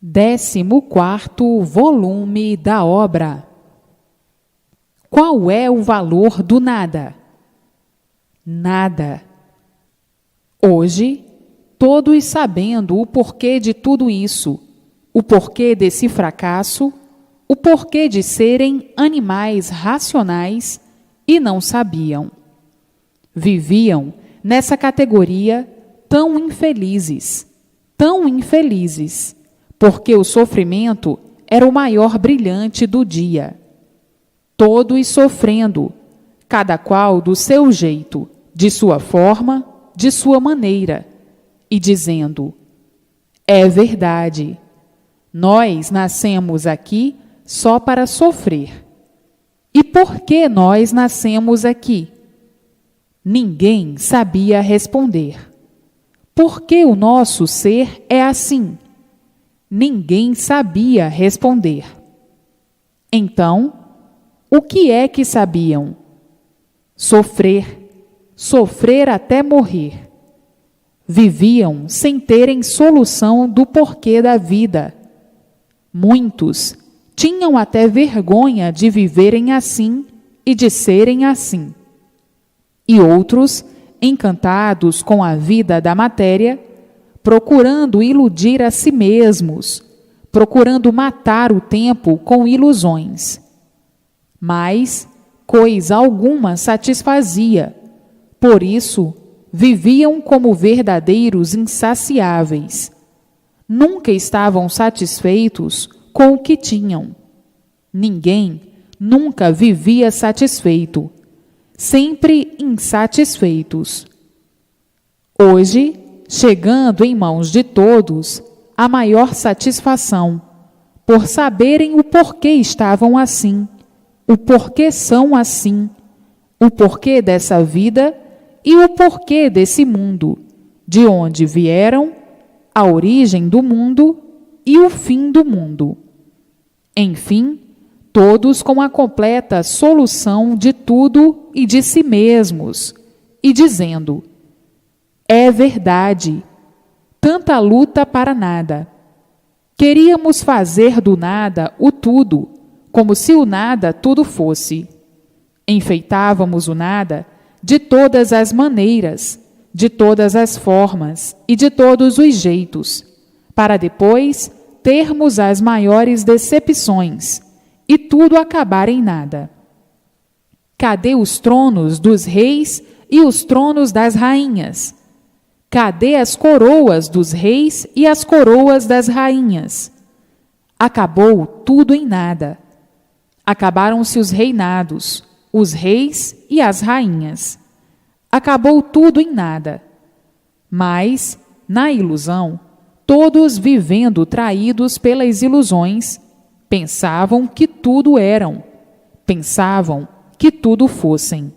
14º volume da obra. Qual é o valor do nada? Nada. Hoje, todos sabendo o porquê de tudo isso, o porquê desse fracasso, o porquê de serem animais racionais e não sabiam. Viviam nessa categoria tão infelizes, porque o sofrimento era o maior brilhante do dia. Todos sofrendo, cada qual do seu jeito, de sua forma, de sua maneira, e dizendo: é verdade, nós nascemos aqui só para sofrer. E por que nós nascemos aqui? Ninguém sabia responder. Por que o nosso ser é assim? Ninguém sabia responder. Então, o que é que sabiam? Sofrer até morrer. Viviam sem terem solução do porquê da vida. Muitos tinham até vergonha de viverem assim e de serem assim. E outros, encantados com a vida da matéria, procurando iludir a si mesmos, procurando matar o tempo com ilusões. Mas coisa alguma satisfazia, por isso viviam como verdadeiros insaciáveis. Nunca estavam satisfeitos com o que tinham. Ninguém nunca vivia satisfeito, sempre insatisfeitos. Hoje, chegando em mãos de todos a maior satisfação, por saberem o porquê estavam assim, o porquê são assim, o porquê dessa vida e o porquê desse mundo, de onde vieram, a origem do mundo e o fim do mundo. Enfim, todos com a completa solução de tudo e de si mesmos, e dizendo: é verdade, tanta luta para nada. Queríamos fazer do nada o tudo, como se o nada tudo fosse. Enfeitávamos o nada de todas as maneiras, de todas as formas e de todos os jeitos, para depois termos as maiores decepções e tudo acabar em nada. Cadê os tronos dos reis e os tronos das rainhas? Cadê as coroas dos reis e as coroas das rainhas? Acabou tudo em nada. Acabaram-se os reinados, os reis e as rainhas. Acabou tudo em nada. Mas, na ilusão, todos vivendo traídos pelas ilusões, pensavam que tudo eram, pensavam que tudo fossem.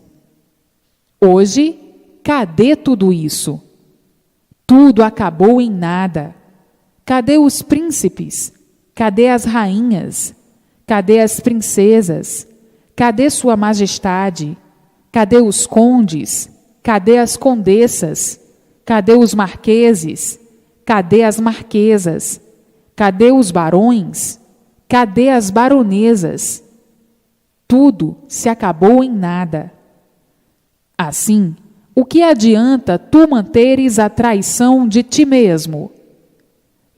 Hoje, cadê tudo isso? Tudo acabou em nada. Cadê os príncipes? Cadê as rainhas? Cadê as princesas? Cadê sua majestade? Cadê os condes? Cadê as condessas? Cadê os marqueses? Cadê as marquesas? Cadê os barões? Cadê as baronesas? Tudo se acabou em nada. Assim, o que adianta tu manteres a traição de ti mesmo?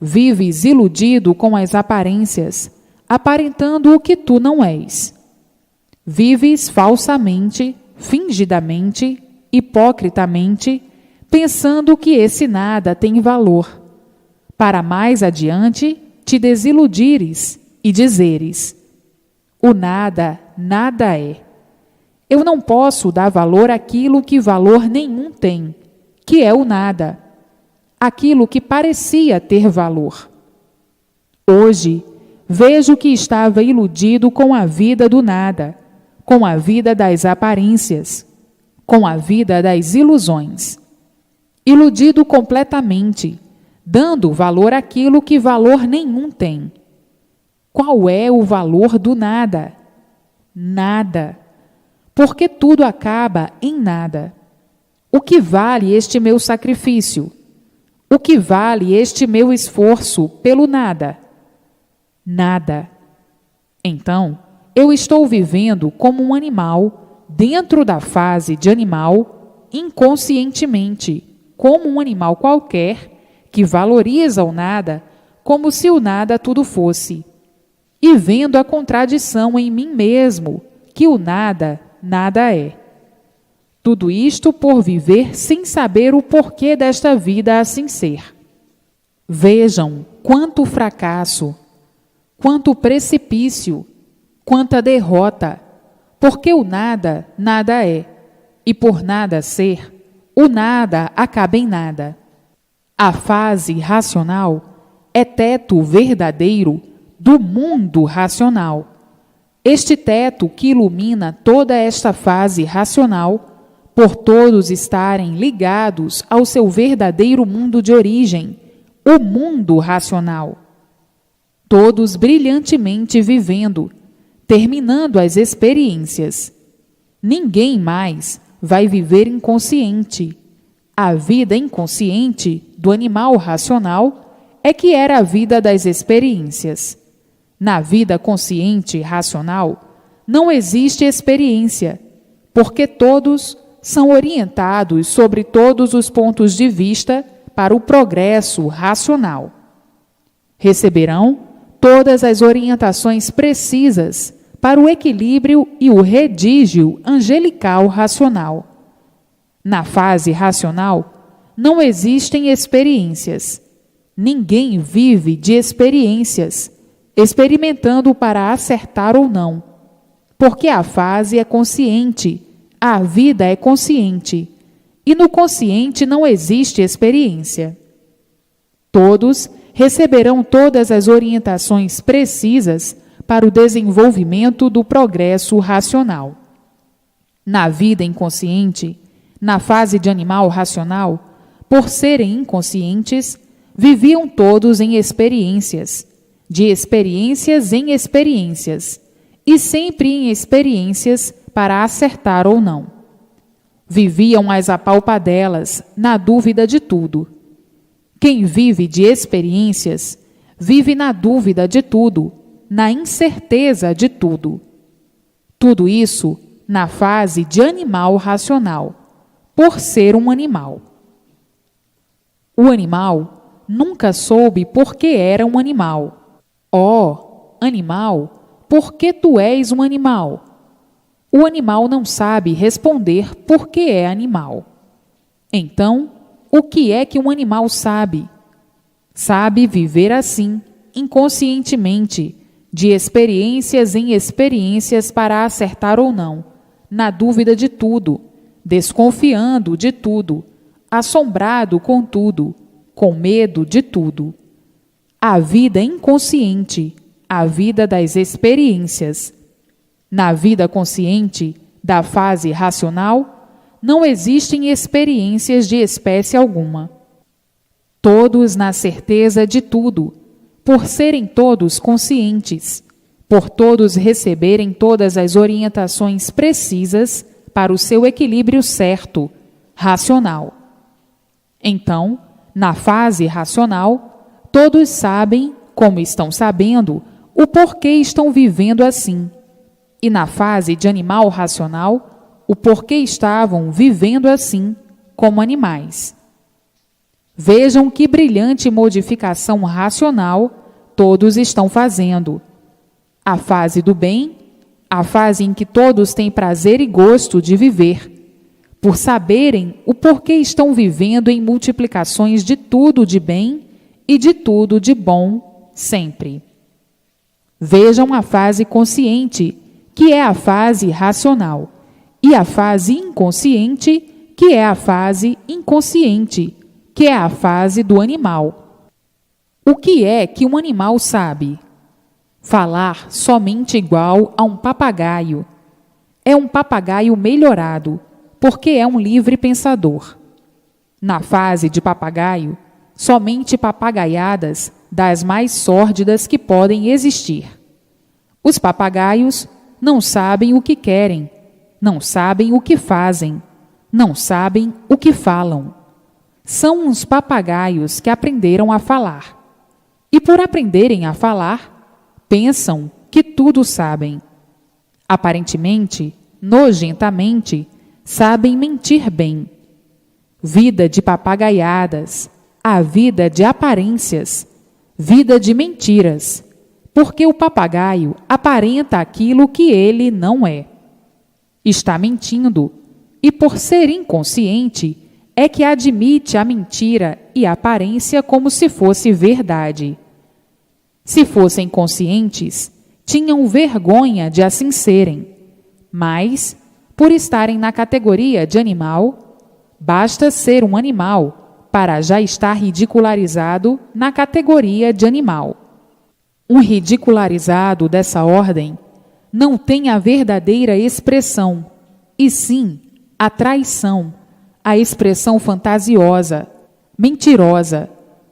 Vives iludido com as aparências, aparentando o que tu não és. Vives falsamente, fingidamente, hipocritamente, pensando que esse nada tem valor, para mais adiante te desiludires e dizeres: o nada, nada é. Eu não posso dar valor àquilo que valor nenhum tem, que é o nada, aquilo que parecia ter valor. Hoje, vejo que estava iludido com a vida do nada, com a vida das aparências, com a vida das ilusões. Iludido completamente, dando valor àquilo que valor nenhum tem. Qual é o valor do nada? Nada. Porque tudo acaba em nada. O que vale este meu sacrifício? O que vale este meu esforço pelo nada? Nada. Então, eu estou vivendo como um animal, dentro da fase de animal, inconscientemente, como um animal qualquer, que valoriza o nada como se o nada tudo fosse, e vendo a contradição em mim mesmo, que o nada, nada é. Tudo isto por viver sem saber o porquê desta vida assim ser. Vejam quanto fracasso, quanto precipício, quanta derrota, porque o nada, nada é, e por nada ser, o nada acaba em nada. A fase racional é teto verdadeiro do mundo racional. Este teto que ilumina toda esta fase racional, por todos estarem ligados ao seu verdadeiro mundo de origem, o mundo racional. Todos brilhantemente vivendo, terminando as experiências. Ninguém mais vai viver inconsciente. A vida inconsciente do animal racional é que era a vida das experiências. Na vida consciente racional, não existe experiência, porque todos são orientados sobre todos os pontos de vista para o progresso racional. Receberão todas as orientações precisas para o equilíbrio e o redígio angelical racional. Na fase racional, não existem experiências. Ninguém vive de experiências, experimentando para acertar ou não, porque a fase é consciente, a vida é consciente, e no consciente não existe experiência. Todos receberão todas as orientações precisas para o desenvolvimento do progresso racional. Na vida inconsciente, na fase de animal racional, por serem inconscientes, viviam todos em experiências, de experiências em experiências, e sempre em experiências para acertar ou não. Viviam as apalpadelas, na dúvida de tudo. Quem vive de experiências, vive na dúvida de tudo, na incerteza de tudo. Tudo isso na fase de animal racional, por ser um animal. O animal nunca soube por que era um animal. Ó, animal, por que tu és um animal? O animal não sabe responder por que é animal. Então, o que é que um animal sabe? Sabe viver assim, inconscientemente, de experiências em experiências para acertar ou não, na dúvida de tudo, desconfiando de tudo, assombrado com tudo, com medo de tudo. A vida inconsciente, a vida das experiências. Na vida consciente, da fase racional, não existem experiências de espécie alguma. Todos na certeza de tudo, por serem todos conscientes, por todos receberem todas as orientações precisas para o seu equilíbrio certo, racional. Então, na fase racional, todos sabem, como estão sabendo, o porquê estão vivendo assim. E na fase de animal racional, o porquê estavam vivendo assim, como animais. Vejam que brilhante modificação racional todos estão fazendo. A fase do bem, a fase em que todos têm prazer e gosto de viver, por saberem o porquê estão vivendo em multiplicações de tudo de bem e de tudo de bom, sempre. Vejam a fase consciente, que é a fase racional, e a fase inconsciente, que é a fase inconsciente, que é a fase do animal. O que é que um animal sabe? Falar somente igual a um papagaio. É um papagaio melhorado, porque é um livre pensador. Na fase de papagaio, somente papagaiadas das mais sórdidas que podem existir. Os papagaios não sabem o que querem, não sabem o que fazem, não sabem o que falam. São uns papagaios que aprenderam a falar. E por aprenderem a falar, Pensam que tudo sabem. Aparentemente, nojentamente, sabem mentir bem. Vida de papagaiadas, a vida de aparências, vida de mentiras, porque o papagaio aparenta aquilo que ele não é. Está mentindo, e por ser inconsciente, é que admite a mentira e a aparência como se fosse verdade. Se fossem conscientes, tinham vergonha de assim serem, mas, por estarem na categoria de animal, basta ser um animal para já estar ridicularizado na categoria de animal. Um ridicularizado dessa ordem não tem a verdadeira expressão, e sim a traição, a expressão fantasiosa, mentirosa,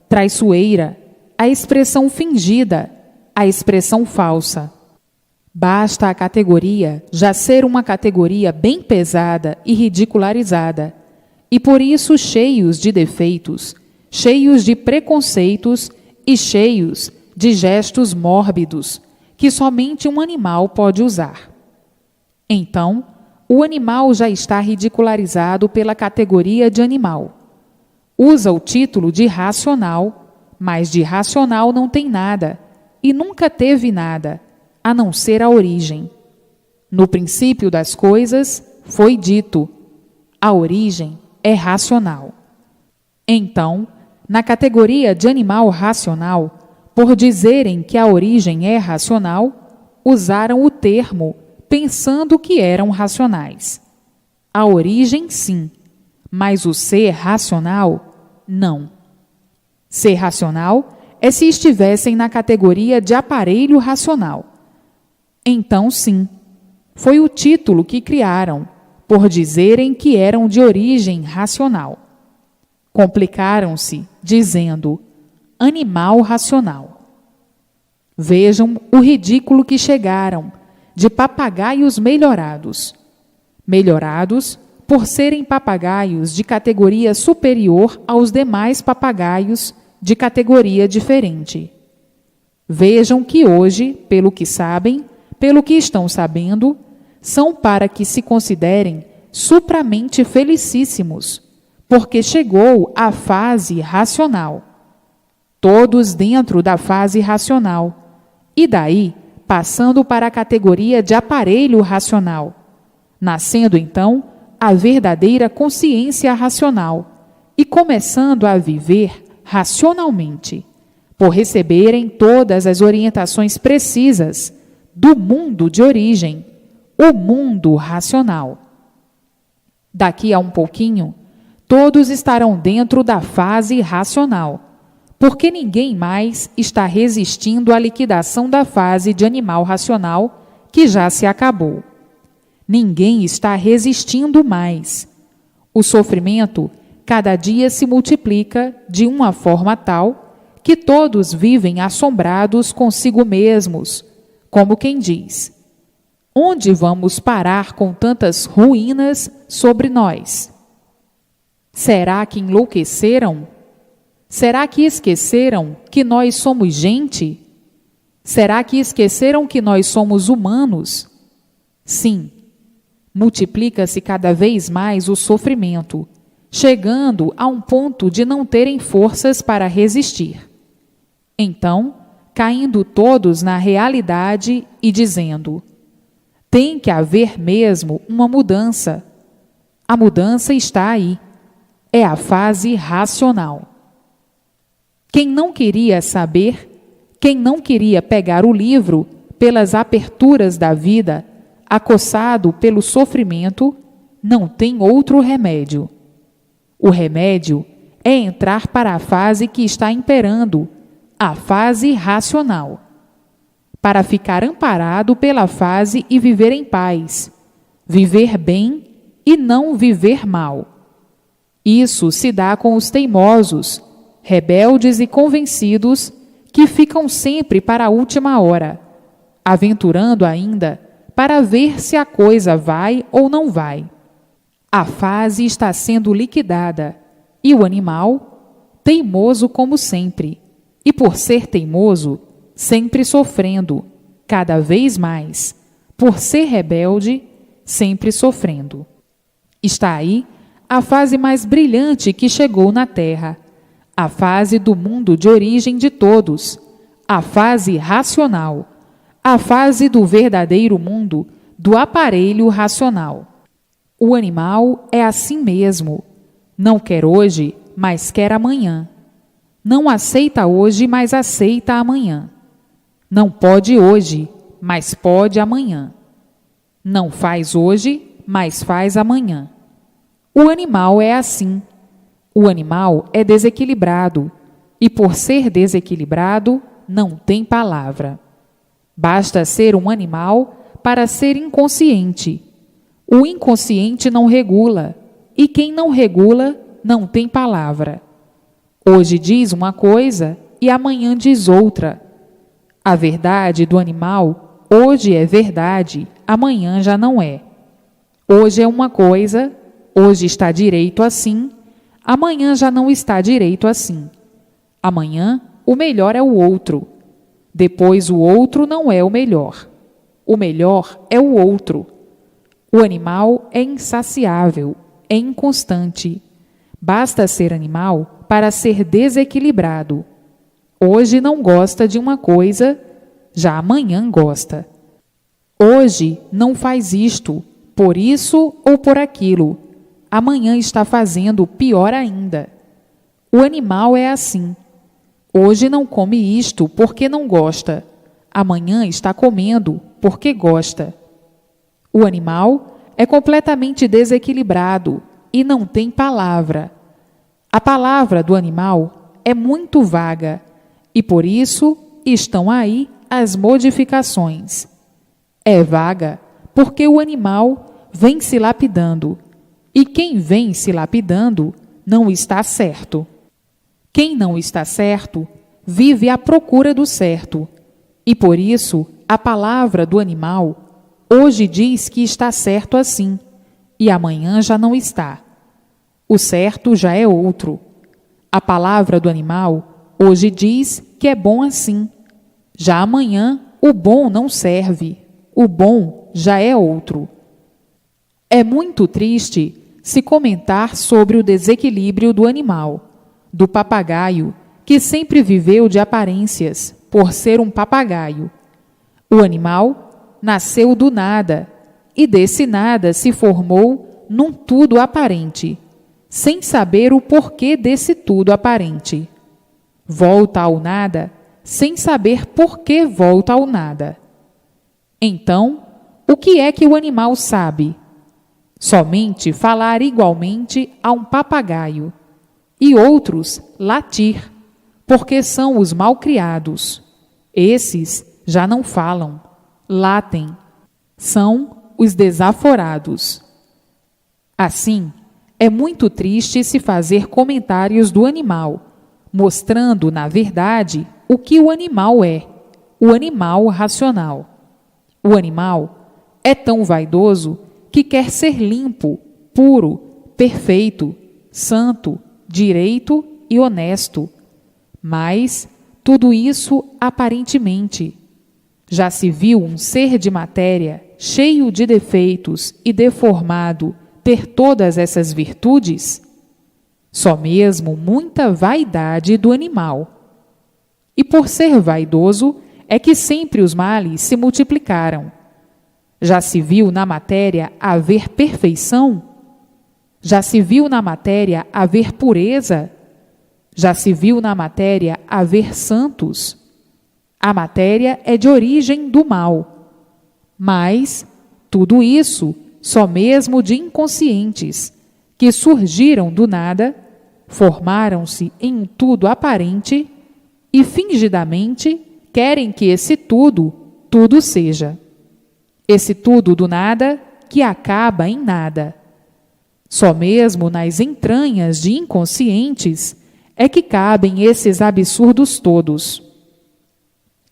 traiçoeira, a expressão fingida, a expressão falsa. Basta a categoria já ser uma categoria bem pesada e ridicularizada, e por isso cheios de defeitos, cheios de preconceitos e cheios de gestos mórbidos que somente um animal pode usar. Então, o animal já está ridicularizado pela categoria de animal. Usa o título de racional, mas de racional não tem nada, e nunca teve nada, a não ser a origem. No princípio das coisas, foi dito, a origem é racional. Então, na categoria de animal racional, por dizerem que a origem é racional, usaram o termo pensando que eram racionais. A origem, sim, mas o ser racional, não. Ser racional é se estivessem na categoria de aparelho racional. Então, sim, foi o título que criaram, por dizerem que eram de origem racional. Complicaram-se, dizendo animal racional. Vejam o ridículo que chegaram, de papagaios melhorados. Melhorados por serem papagaios de categoria superior aos demais papagaios de categoria diferente. Vejam que hoje, pelo que sabem, pelo que estão sabendo, são para que se considerem supramente felicíssimos, porque chegou a fase racional. Todos dentro da fase racional, e daí passando para a categoria de aparelho racional, nascendo então a verdadeira consciência racional e começando a viver racionalmente, por receberem todas as orientações precisas do mundo de origem, o mundo racional. Daqui a um pouquinho, todos estarão dentro da fase racional, porque ninguém mais está resistindo à liquidação da fase de animal racional, que já se acabou. Ninguém está resistindo mais. O sofrimento cada dia se multiplica de uma forma tal que todos vivem assombrados consigo mesmos, como quem diz: onde vamos parar com tantas ruínas sobre nós? Será que enlouqueceram? Será que esqueceram que nós somos gente? Será que esqueceram que nós somos humanos? Sim, multiplica-se cada vez mais o sofrimento, chegando a um ponto de não terem forças para resistir. Então, caindo todos na realidade e dizendo: tem que haver mesmo uma mudança. A mudança está aí. É a fase racional. Quem não queria saber, quem não queria pegar o livro pelas aperturas da vida, acossado pelo sofrimento, não tem outro remédio. O remédio é entrar para a fase que está imperando, a fase racional, para ficar amparado pela fase e viver em paz, viver bem e não viver mal. Isso se dá com os teimosos, rebeldes e convencidos, que ficam sempre para a última hora, aventurando ainda para ver se a coisa vai ou não vai. A fase está sendo liquidada, e o animal, teimoso como sempre, e por ser teimoso, sempre sofrendo, cada vez mais, por ser rebelde, sempre sofrendo. Está aí a fase mais brilhante que chegou na Terra, a fase do mundo de origem de todos, a fase racional, a fase do verdadeiro mundo, do aparelho racional. O animal é assim mesmo. Não quer hoje, mas quer amanhã. Não aceita hoje, mas aceita amanhã. Não pode hoje, mas pode amanhã. Não faz hoje, mas faz amanhã. O animal é assim. O animal é desequilibrado, e por ser desequilibrado, não tem palavra. Basta ser um animal para ser inconsciente. O inconsciente não regula, e quem não regula não tem palavra. Hoje diz uma coisa e amanhã diz outra. A verdade do animal hoje é verdade, amanhã já não é. Hoje é uma coisa, hoje está direito assim, amanhã já não está direito assim. Amanhã o melhor é o outro. Depois o outro não é o melhor. O melhor é o outro. O animal é insaciável, é inconstante. Basta ser animal para ser desequilibrado. Hoje não gosta de uma coisa, já amanhã gosta. Hoje não faz isto, por isso ou por aquilo. Amanhã está fazendo pior ainda. O animal é assim. Hoje não come isto porque não gosta. Amanhã está comendo porque gosta. O animal é completamente desequilibrado e não tem palavra. A palavra do animal é muito vaga e por isso estão aí as modificações. É vaga porque o animal vem se lapidando e quem vem se lapidando não está certo. Quem não está certo vive à procura do certo e por isso a palavra do animal hoje diz que está certo assim, e amanhã já não está. O certo já é outro. A palavra do animal hoje diz que é bom assim. Já amanhã o bom não serve. O bom já é outro. É muito triste se comentar sobre o desequilíbrio do animal, do papagaio, que sempre viveu de aparências, por ser um papagaio. O animal nasceu do nada, e desse nada se formou num tudo aparente, sem saber o porquê desse tudo aparente. Volta ao nada, sem saber por que volta ao nada. Então, o que é que o animal sabe? Somente falar igualmente a um papagaio, e outros latir, porque são os malcriados. Esses já não falam, latem, são os desaforados. Assim, é muito triste se fazer comentários do animal, mostrando, na verdade, o que o animal é, o animal racional. O animal é tão vaidoso que quer ser limpo, puro, perfeito, santo, direito e honesto. Mas tudo isso aparentemente. Já se viu um ser de matéria, cheio de defeitos e deformado, ter todas essas virtudes? Só mesmo muita vaidade do animal. E por ser vaidoso, é que sempre os males se multiplicaram. Já se viu na matéria haver perfeição? Já se viu na matéria haver pureza? Já se viu na matéria haver santos? A matéria é de origem do mal. Mas tudo isso só mesmo de inconscientes, que surgiram do nada, formaram-se em um tudo aparente e fingidamente querem que esse tudo, tudo seja. Esse tudo do nada que acaba em nada. Só mesmo nas entranhas de inconscientes é que cabem esses absurdos todos.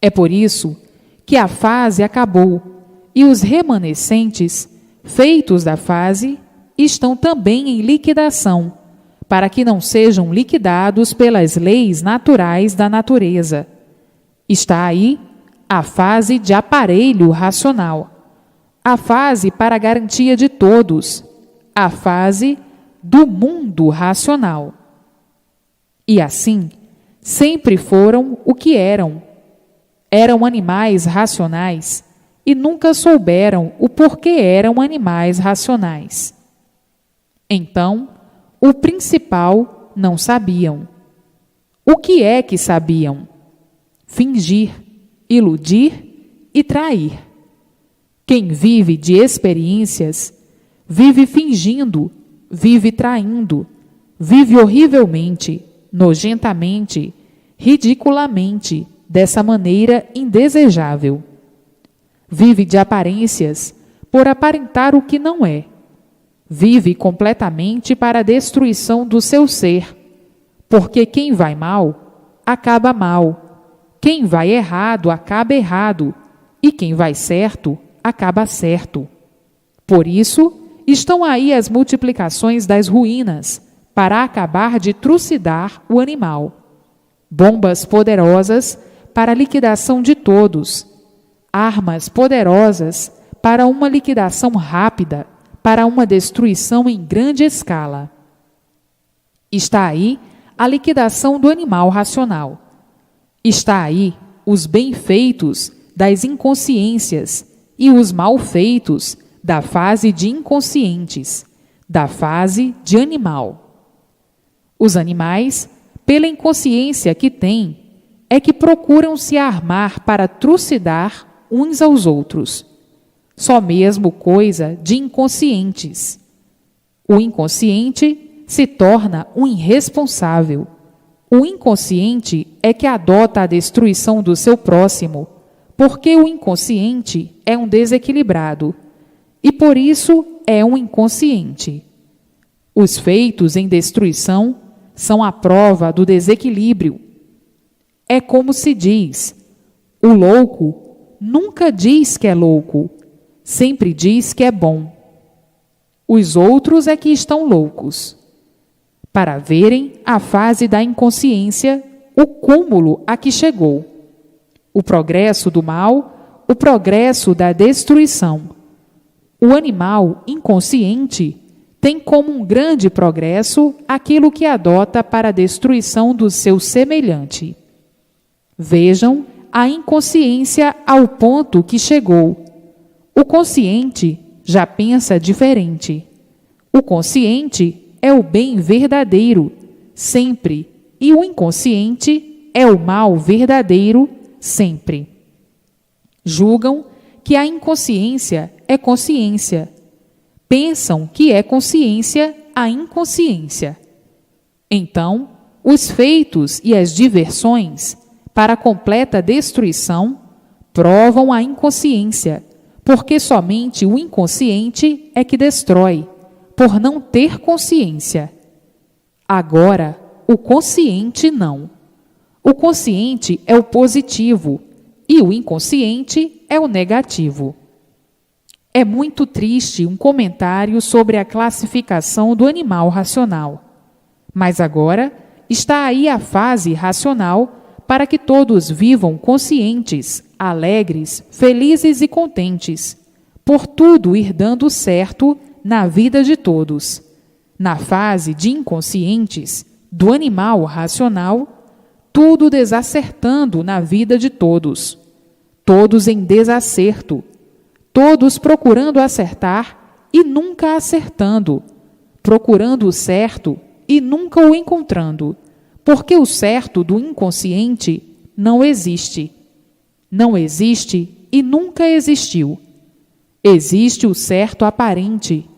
É por isso que a fase acabou e os remanescentes, feitos da fase, estão também em liquidação, para que não sejam liquidados pelas leis naturais da natureza. Está aí a fase de aparelho racional, a fase para a garantia de todos, a fase do mundo racional. E assim, sempre foram o que eram. Eram animais racionais e nunca souberam o porquê eram animais racionais. Então, o principal não sabiam. O que é que sabiam? Fingir, iludir e trair. Quem vive de experiências, vive fingindo, vive traindo, vive horrivelmente, nojentamente, ridiculamente, dessa maneira indesejável. Vive de aparências, por aparentar o que não é. Vive completamente para a destruição do seu ser, porque quem vai mal, acaba mal. Quem vai errado, acaba errado, e quem vai certo, acaba certo. Por isso, estão aí as multiplicações das ruínas, para acabar de trucidar o animal. Bombas poderosas para a liquidação de todos. Armas poderosas para uma liquidação rápida, para uma destruição em grande escala. Está aí a liquidação do animal racional. Está aí os bem-feitos das inconsciências e os mal-feitos da fase de inconscientes, da fase de animal. Os animais, pela inconsciência que têm, é que procuram se armar para trucidar uns aos outros. Só mesmo coisa de inconscientes. O inconsciente se torna um irresponsável. O inconsciente é que adota a destruição do seu próximo, porque o inconsciente é um desequilibrado, e por isso é um inconsciente. Os feitos em destruição são a prova do desequilíbrio. É como se diz: o louco nunca diz que é louco, sempre diz que é bom. Os outros é que estão loucos. Para verem a fase da inconsciência, o cúmulo a que chegou. O progresso do mal, o progresso da destruição. O animal inconsciente tem como um grande progresso aquilo que adota para a destruição do seu semelhante. Vejam a inconsciência ao ponto que chegou. O consciente já pensa diferente. O consciente é o bem verdadeiro, sempre, e o inconsciente é o mal verdadeiro, sempre. Julgam que a inconsciência é consciência. Pensam que é consciência a inconsciência. Então, os feitos e as diversões, para a completa destruição, provam a inconsciência, porque somente o inconsciente é que destrói, por não ter consciência. Agora, o consciente não. O consciente é o positivo e o inconsciente é o negativo. É muito triste um comentário sobre a classificação do animal racional. Mas agora está aí a fase racional para que todos vivam conscientes, alegres, felizes e contentes, por tudo ir dando certo na vida de todos. Na fase de inconscientes, do animal racional, tudo desacertando na vida de todos. Todos em desacerto, todos procurando acertar e nunca acertando, procurando o certo e nunca o encontrando, porque o certo do inconsciente não existe. Não existe e nunca existiu. Existe o certo aparente.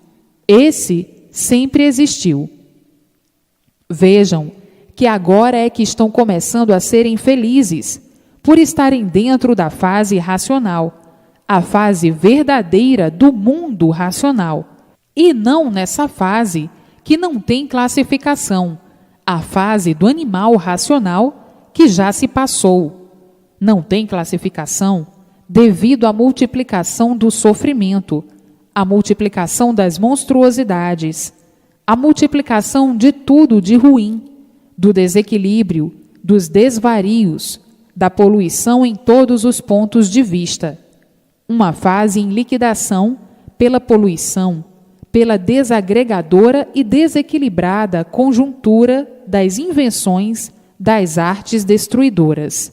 Esse sempre existiu. Vejam que agora é que estão começando a serem felizes, por estarem dentro da fase racional, a fase verdadeira do mundo racional, e não nessa fase que não tem classificação, a fase do animal racional que já se passou. Não tem classificação devido à multiplicação do sofrimento, à multiplicação das monstruosidades, à multiplicação de tudo de ruim, do desequilíbrio, dos desvarios, da poluição em todos os pontos de vista, uma fase em liquidação pela poluição, pela desagregadora e desequilibrada conjuntura das invenções das artes destruidoras.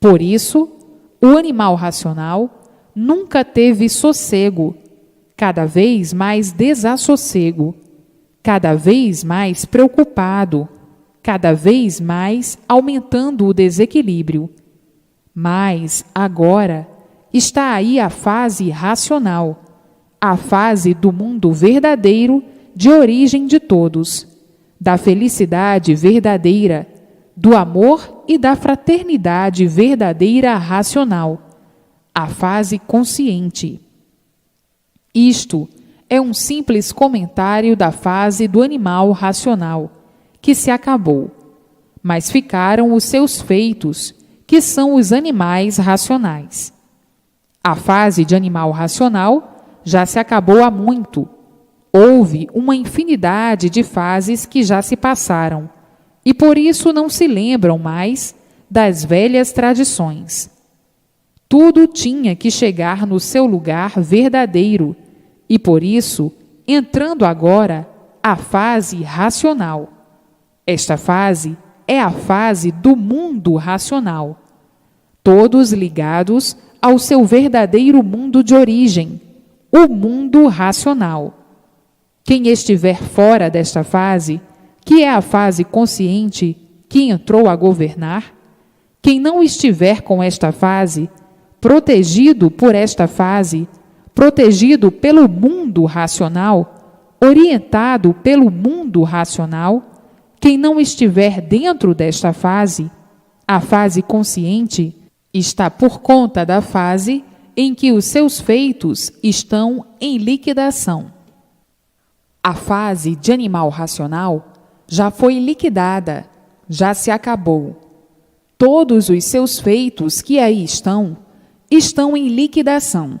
Por isso, o animal racional nunca teve sossego, cada vez mais desassossego, cada vez mais preocupado, cada vez mais aumentando o desequilíbrio. Mas, agora, está aí a fase racional, a fase do mundo verdadeiro de origem de todos, da felicidade verdadeira, do amor e da fraternidade verdadeira racional, a fase consciente. Isto é um simples comentário da fase do animal racional, que se acabou, mas ficaram os seus feitos, que são os animais racionais. A fase de animal racional já se acabou há muito. Houve uma infinidade de fases que já se passaram, e por isso não se lembram mais das velhas tradições. Tudo tinha que chegar no seu lugar verdadeiro, e por isso, entrando agora, a fase racional. Esta fase é a fase do mundo racional, todos ligados ao seu verdadeiro mundo de origem, o mundo racional. Quem estiver fora desta fase, que é a fase consciente que entrou a governar, quem não estiver com esta fase, protegido por esta fase, protegido pelo mundo racional, orientado pelo mundo racional, quem não estiver dentro desta fase, a fase consciente, está por conta da fase em que os seus feitos estão em liquidação. A fase de animal racional já foi liquidada, já se acabou. Todos os seus feitos que aí estão em liquidação.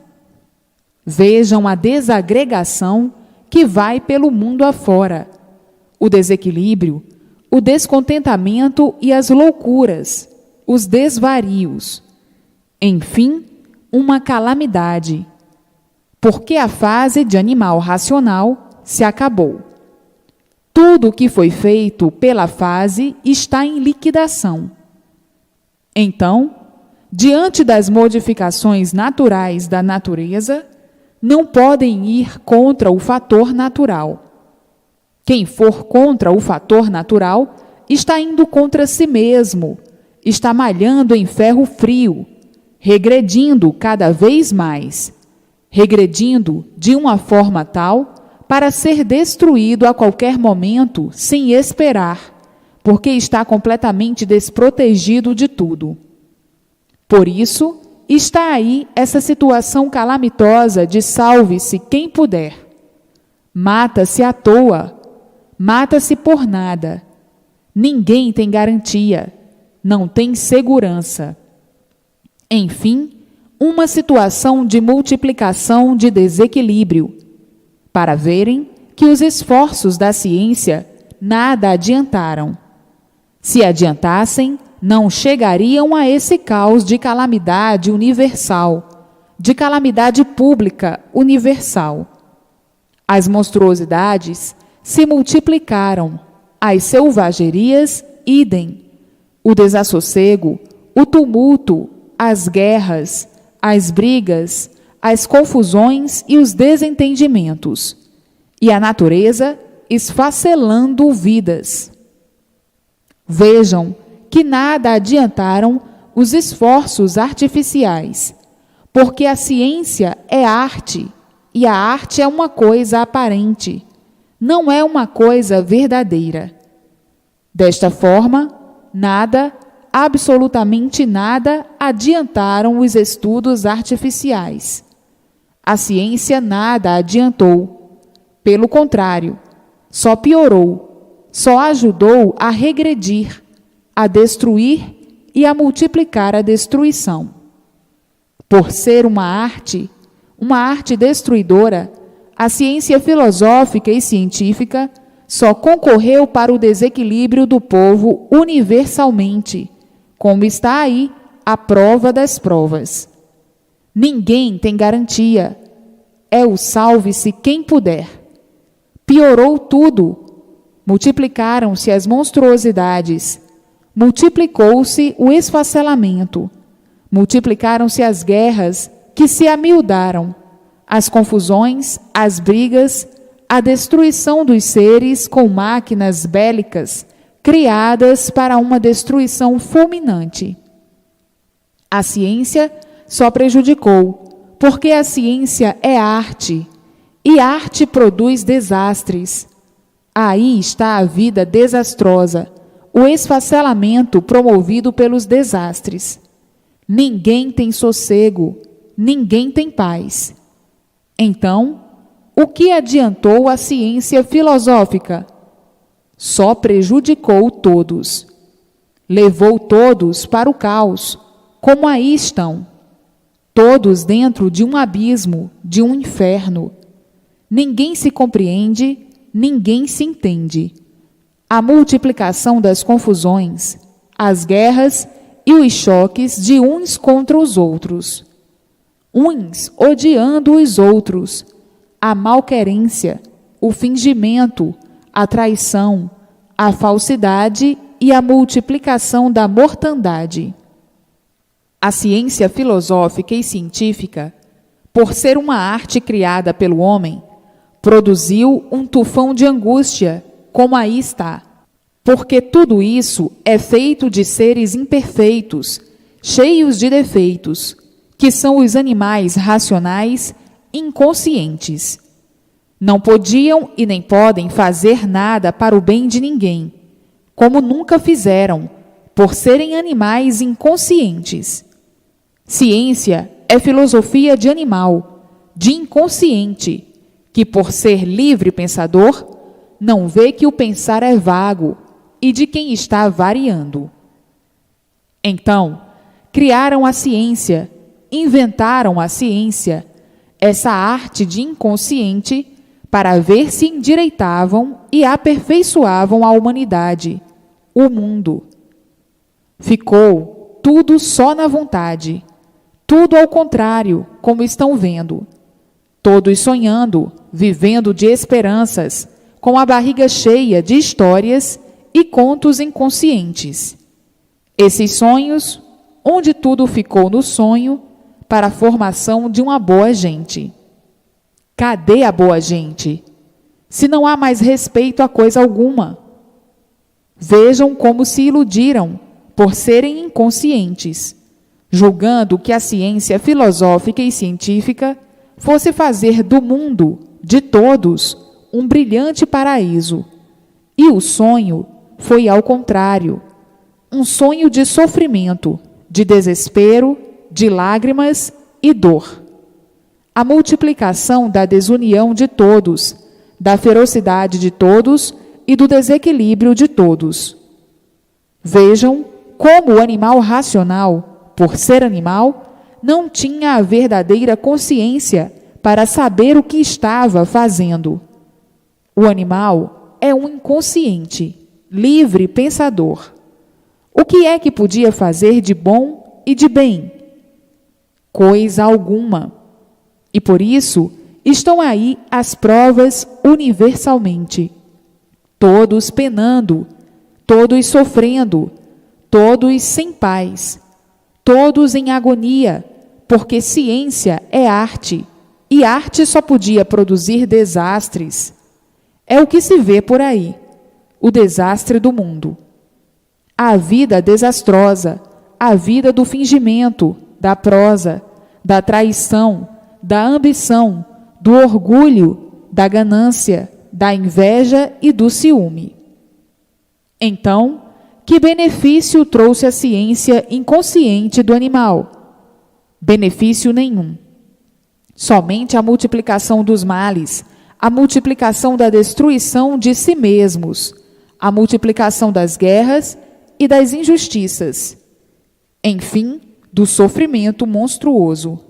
Vejam a desagregação que vai pelo mundo afora, o desequilíbrio, o descontentamento e as loucuras, os desvarios. Enfim, uma calamidade, porque a fase de animal racional se acabou. Tudo o que foi feito pela fase está em liquidação. Então, diante das modificações naturais da natureza, não podem ir contra o fator natural. Quem for contra o fator natural está indo contra si mesmo, está malhando em ferro frio, regredindo cada vez mais, regredindo de uma forma tal para ser destruído a qualquer momento sem esperar, porque está completamente desprotegido de tudo. Por isso, está aí essa situação calamitosa de salve-se quem puder. Mata-se à toa, mata-se por nada. Ninguém tem garantia, não tem segurança. Enfim, uma situação de multiplicação de desequilíbrio, para verem que os esforços da ciência nada adiantaram. Se adiantassem, não chegariam a esse caos de calamidade universal, de calamidade pública universal. As monstruosidades se multiplicaram, as selvagerias, idem. O desassossego, o tumulto, as guerras, as brigas, as confusões e os desentendimentos. E a natureza esfacelando vidas. Vejam que nada adiantaram os esforços artificiais, porque a ciência é arte, e a arte é uma coisa aparente, não é uma coisa verdadeira. Desta forma, nada, absolutamente nada, adiantaram os estudos artificiais. A ciência nada adiantou. Pelo contrário, só piorou, só ajudou a regredir, a destruir e a multiplicar a destruição. Por ser uma arte destruidora, a ciência filosófica e científica só concorreu para o desequilíbrio do povo universalmente, como está aí a prova das provas. Ninguém tem garantia. É o salve-se quem puder. Piorou tudo. Multiplicaram-se as monstruosidades. Multiplicou-se o esfacelamento. Multiplicaram-se as guerras que se amildaram, as confusões, as brigas, a destruição dos seres com máquinas bélicas criadas para uma destruição fulminante. A ciência só prejudicou, porque a ciência é arte, e arte produz desastres. Aí está a vida desastrosa, o esfacelamento promovido pelos desastres. Ninguém tem sossego, ninguém tem paz. Então, o que adiantou a ciência filosófica? Só prejudicou todos. Levou todos para o caos, como aí estão. Todos dentro de um abismo, de um inferno. Ninguém se compreende, ninguém se entende. A multiplicação das confusões, as guerras e os choques de uns contra os outros. Uns odiando os outros, a malquerência, o fingimento, a traição, a falsidade e a multiplicação da mortandade. A ciência filosófica e científica, por ser uma arte criada pelo homem, produziu um tufão de angústia, como aí está. Porque tudo isso é feito de seres imperfeitos, cheios de defeitos, que são os animais racionais inconscientes. Não podiam e nem podem fazer nada para o bem de ninguém, como nunca fizeram, por serem animais inconscientes. Ciência é filosofia de animal, de inconsciente, que por ser livre pensador, não vê que o pensar é vago e de quem está variando. Então, criaram a ciência, inventaram a ciência, essa arte de inconsciente, para ver se endireitavam e aperfeiçoavam a humanidade, o mundo. Ficou tudo só na vontade, tudo ao contrário, como estão vendo. Todos sonhando, vivendo de esperanças, com a barriga cheia de histórias e contos inconscientes. Esses sonhos, onde tudo ficou no sonho, para a formação de uma boa gente. Cadê a boa gente? Se não há mais respeito a coisa alguma. Vejam como se iludiram por serem inconscientes, julgando que a ciência filosófica e científica fosse fazer do mundo, de todos, um brilhante paraíso. E o sonho foi ao contrário, um sonho de sofrimento, de desespero, de lágrimas e dor. A multiplicação da desunião de todos, da ferocidade de todos e do desequilíbrio de todos. Vejam como o animal racional, por ser animal, não tinha a verdadeira consciência para saber o que estava fazendo. O animal é um inconsciente, livre pensador. O que é que podia fazer de bom e de bem? Coisa alguma. E por isso estão aí as provas universalmente. Todos penando, todos sofrendo, todos sem paz, todos em agonia, porque ciência é arte, e arte só podia produzir desastres. É o que se vê por aí, o desastre do mundo. A vida desastrosa, a vida do fingimento, da prosa, da traição, da ambição, do orgulho, da ganância, da inveja e do ciúme. Então, que benefício trouxe a ciência inconsciente do animal? Benefício nenhum. Somente a multiplicação dos males, a multiplicação da destruição de si mesmos, a multiplicação das guerras e das injustiças, enfim, do sofrimento monstruoso.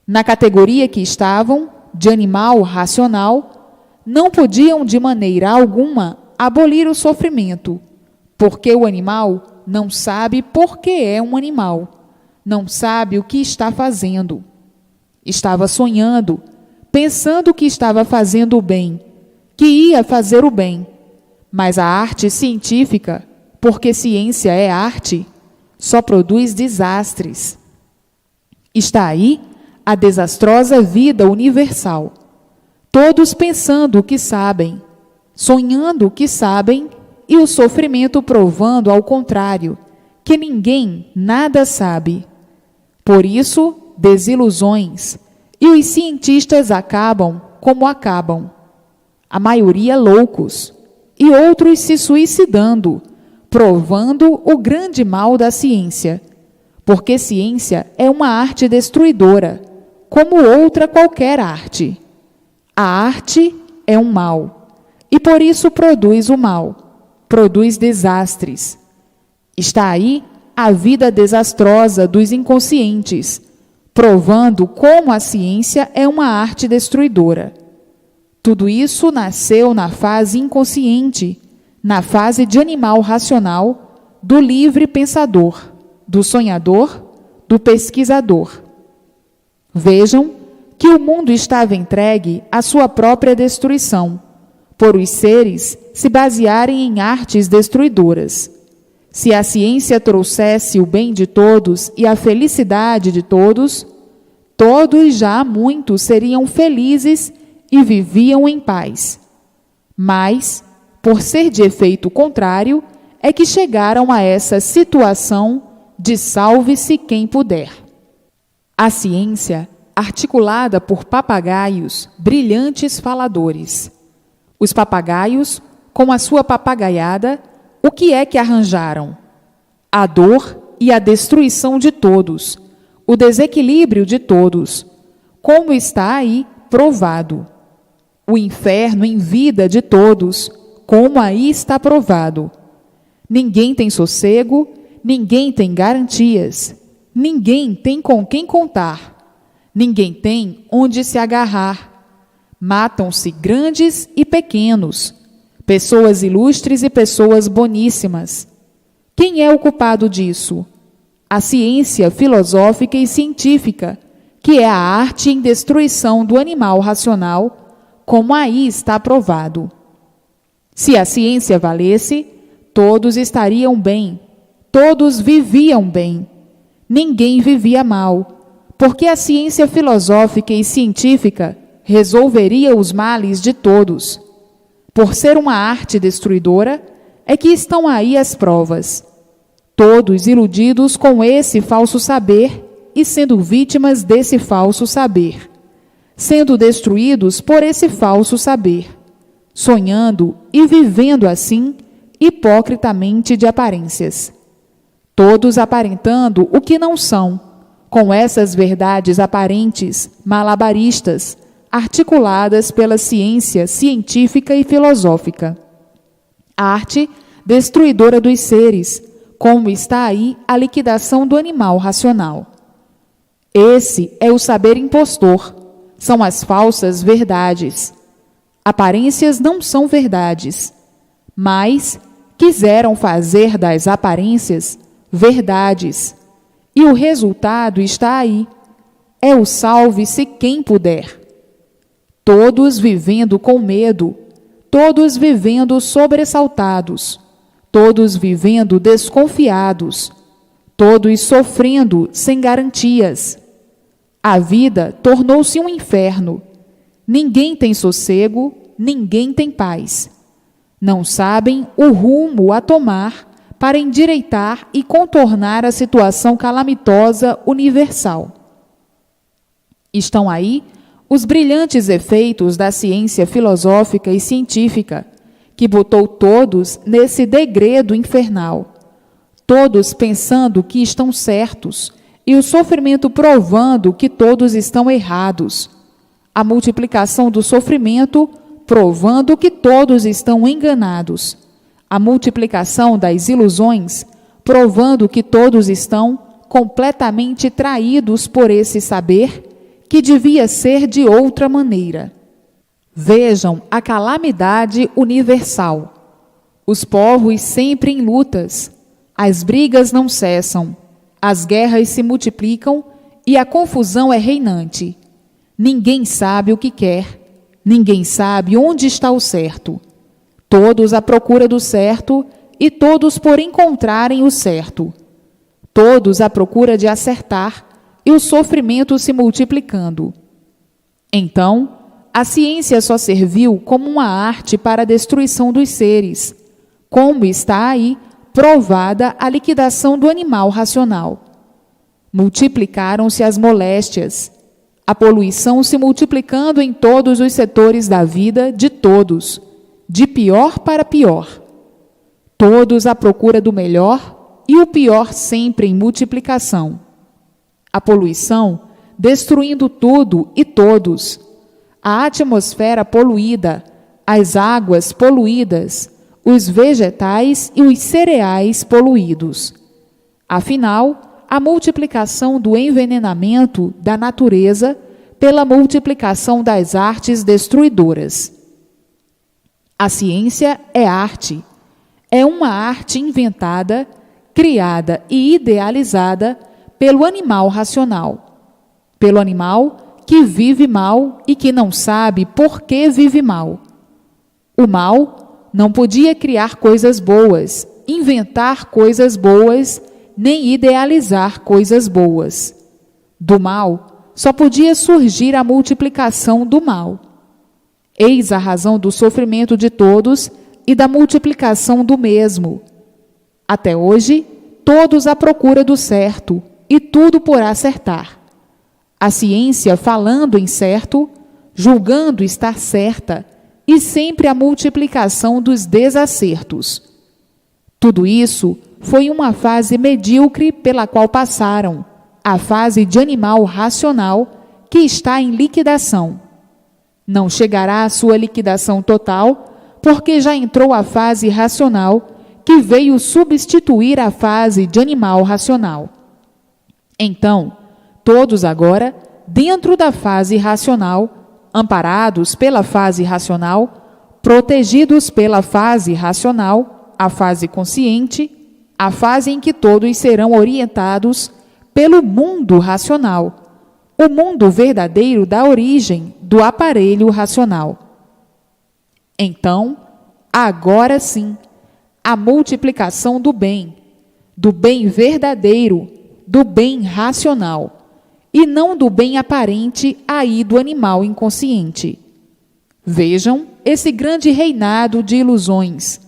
Na categoria que estavam, de animal racional, não podiam de maneira alguma abolir o sofrimento, porque o animal não sabe por que é um animal, não sabe o que está fazendo. Estava sonhando, pensando que estava fazendo o bem, que ia fazer o bem. Mas a arte científica, porque ciência é arte, só produz desastres. Está aí a desastrosa vida universal. Todos pensando que sabem, sonhando que sabem, e o sofrimento provando ao contrário, que ninguém nada sabe. Por isso, desilusões, e os cientistas acabam como acabam. A maioria loucos, e outros se suicidando, provando o grande mal da ciência, porque ciência é uma arte destruidora, como outra qualquer arte. A arte é um mal, e por isso produz o mal, produz desastres. Está aí a vida desastrosa dos inconscientes, provando como a ciência é uma arte destruidora. Tudo isso nasceu na fase inconsciente, na fase de animal racional, do livre pensador, do sonhador, do pesquisador. Vejam que o mundo estava entregue à sua própria destruição, por os seres se basearem em artes destruidoras. Se a ciência trouxesse o bem de todos e a felicidade de todos, todos já há muito seriam felizes e viviam em paz. Mas, por ser de efeito contrário, é que chegaram a essa situação de salve-se quem puder. A ciência, articulada por papagaios, brilhantes faladores. Os papagaios, com a sua papagaiada, o que é que arranjaram? A dor e a destruição de todos, o desequilíbrio de todos, como está aí provado. O inferno em vida de todos, como aí está provado. Ninguém tem sossego, ninguém tem garantias, ninguém tem com quem contar, ninguém tem onde se agarrar. Matam-se grandes e pequenos, pessoas ilustres e pessoas boníssimas. Quem é o culpado disso? A ciência filosófica e científica, que é a arte em destruição do animal racional, como aí está provado. Se a ciência valesse, todos estariam bem, todos viviam bem, ninguém vivia mal, porque a ciência filosófica e científica resolveria os males de todos. Por ser uma arte destruidora, é que estão aí as provas. Todos iludidos com esse falso saber e sendo vítimas desse falso saber, sendo destruídos por esse falso saber, sonhando e vivendo assim, hipocritamente de aparências. Todos aparentando o que não são, com essas verdades aparentes, malabaristas, articuladas pela ciência científica e filosófica. Arte destruidora dos seres, como está aí a liquidação do animal racional. Esse é o saber impostor, são as falsas verdades. Aparências não são verdades, mas quiseram fazer das aparências verdades. E o resultado está aí. É o salve-se quem puder. Todos vivendo com medo, todos vivendo sobressaltados, todos vivendo desconfiados, todos sofrendo sem garantias. A vida tornou-se um inferno. Ninguém tem sossego, ninguém tem paz. Não sabem o rumo a tomar para endireitar e contornar a situação calamitosa universal. Estão aí os brilhantes efeitos da ciência filosófica e científica, que botou todos nesse degredo infernal, todos pensando que estão certos, e o sofrimento provando que todos estão errados, a multiplicação do sofrimento provando que todos estão enganados, a multiplicação das ilusões provando que todos estão completamente traídos por esse saber que devia ser de outra maneira. Vejam a calamidade universal. Os povos sempre em lutas, As brigas não cessam, as guerras se multiplicam e a confusão é reinante. Ninguém sabe o que quer, ninguém sabe onde está o certo. Todos à procura do certo e todos por encontrarem o certo. Todos à procura de acertar e o sofrimento se multiplicando. Então, a ciência só serviu como uma arte para a destruição dos seres, como está aí provada a liquidação do animal racional. Multiplicaram-se as moléstias, a poluição se multiplicando em todos os setores da vida de todos, de pior para pior. Todos à procura do melhor e o pior sempre em multiplicação. A poluição destruindo tudo e todos. A atmosfera poluída, as águas poluídas, os vegetais e os cereais poluídos. Afinal, a multiplicação do envenenamento da natureza pela multiplicação das artes destruidoras. A ciência é arte. É uma arte inventada, criada e idealizada pelo animal racional. Pelo animal que vive mal e que não sabe por que vive mal. O mal não podia criar coisas boas, inventar coisas boas, nem idealizar coisas boas. Do mal só podia surgir a multiplicação do mal. Eis a razão do sofrimento de todos e da multiplicação do mesmo. Até hoje, todos à procura do certo e tudo por acertar. A ciência falando em certo, julgando estar certa, e sempre a multiplicação dos desacertos. Tudo isso foi uma fase medíocre pela qual passaram, a fase de animal racional que está em liquidação. Não chegará à sua liquidação total, porque já entrou a fase racional, que veio substituir a fase de animal racional. Então, todos agora, dentro da fase racional, amparados pela fase racional, protegidos pela fase racional, a fase consciente, a fase em que todos serão orientados pelo mundo racional, o mundo verdadeiro da origem do aparelho racional. Então, agora sim, a multiplicação do bem verdadeiro, do bem racional, e não do bem aparente aí do animal inconsciente. Vejam esse grande reinado de ilusões,